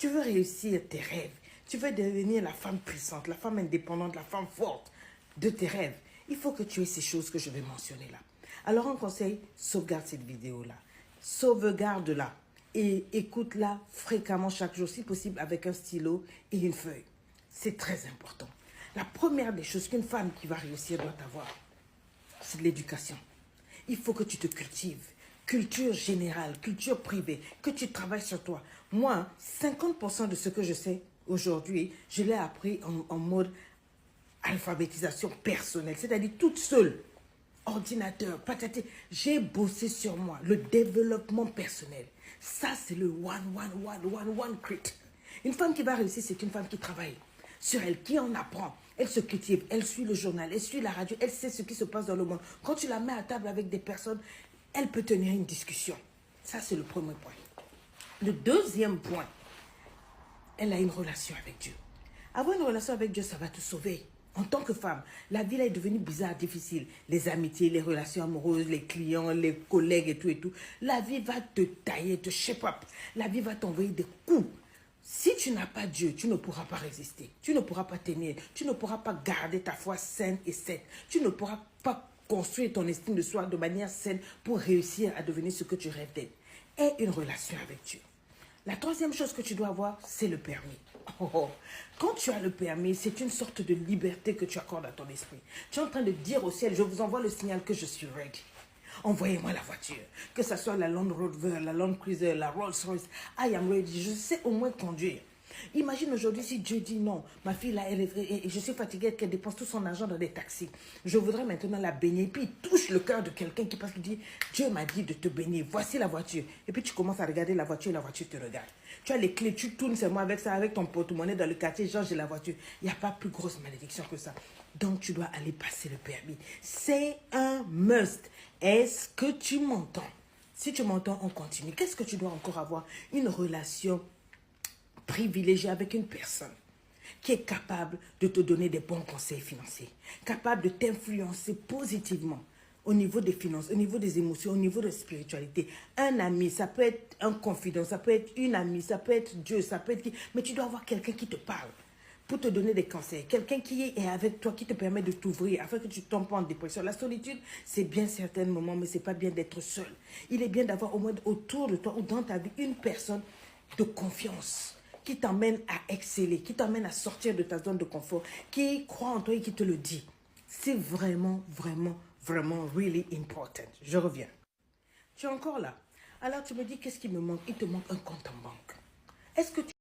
Tu veux réussir tes rêves. Tu veux devenir la femme puissante, la femme indépendante, la femme forte de tes rêves. Il faut que tu aies ces choses que je vais mentionner là. Alors un conseil, sauvegarde cette vidéo-là. Sauvegarde-la et écoute-la fréquemment chaque jour, si possible avec un stylo et une feuille. C'est très important. La première des choses qu'une femme qui va réussir doit avoir, c'est de l'éducation. Il faut que tu te cultives. Culture générale, culture privée, que tu travailles sur toi. Moi, 50% de ce que je sais aujourd'hui, je l'ai appris en mode alphabétisation personnelle, c'est-à-dire toute seule. Ordinateur, patati. J'ai bossé sur moi, le développement personnel. Ça, c'est le one crit. Une femme qui va réussir, c'est une femme qui travaille sur elle, qui en apprend. Elle se cultive, elle suit le journal, elle suit la radio, elle sait ce qui se passe dans le monde. Quand tu la mets à table avec des personnes, elle peut tenir une discussion. Ça, c'est le premier point. Le deuxième point, elle a une relation avec Dieu. Avoir une relation avec Dieu, ça va te sauver. En tant que femme, la vie là est devenue bizarre, difficile. Les amitiés, les relations amoureuses, les clients, les collègues et tout et tout. La vie va te tailler, te shape up. La vie va t'envoyer des coups. Si tu n'as pas Dieu, tu ne pourras pas résister. Tu ne pourras pas tenir. Tu ne pourras pas garder ta foi saine et saine. Tu ne pourras pas construire ton estime de soi de manière saine pour réussir à devenir ce que tu rêves d'être. Aie une relation avec Dieu. La troisième chose que tu dois avoir, c'est le permis. Quand tu as le permis, c'est une sorte de liberté que tu accordes à ton esprit. Tu es en train de dire au ciel, je vous envoie le signal que je suis ready. Envoyez-moi la voiture. Que ce soit la Land Rover, la Land Cruiser, la Rolls-Royce. I am ready. Je sais au moins conduire. Imagine aujourd'hui si Dieu dit non, ma fille là, je suis fatiguée, qu'elle dépense tout son argent dans des taxis. Je voudrais maintenant la bénir. Et puis il touche le cœur de quelqu'un qui passe qui dit, Dieu m'a dit de te bénir, voici la voiture. Et puis tu commences à regarder la voiture et la voiture te regarde. Tu as les clés, tu tournes seulement avec ça, avec ton porte-monnaie dans le quartier, genre j'ai la voiture. Il n'y a pas plus grosse malédiction que ça. Donc tu dois aller passer le permis. C'est un must. Est-ce que tu m'entends? Si tu m'entends, on continue. Qu'est-ce que tu dois encore avoir? Une relation privilégié avec une personne qui est capable de te donner des bons conseils financiers, capable de t'influencer positivement au niveau des finances, au niveau des émotions, au niveau de la spiritualité. Un ami, ça peut être un confident, ça peut être une amie, ça peut être Dieu, ça peut être qui, mais tu dois avoir quelqu'un qui te parle pour te donner des conseils, quelqu'un qui est avec toi, qui te permet de t'ouvrir afin que tu ne tombes pas en dépression. La solitude, c'est bien certains moments, mais ce n'est pas bien d'être seul. Il est bien d'avoir au moins autour de toi ou dans ta vie une personne de confiance qui t'emmène à exceller, qui t'emmène à sortir de ta zone de confort, qui croit en toi et qui te le dit. C'est vraiment really important. Je reviens. Tu es encore là. Alors tu me dis, qu'est-ce qui me manque? Il te manque un compte en banque. Est-ce que tu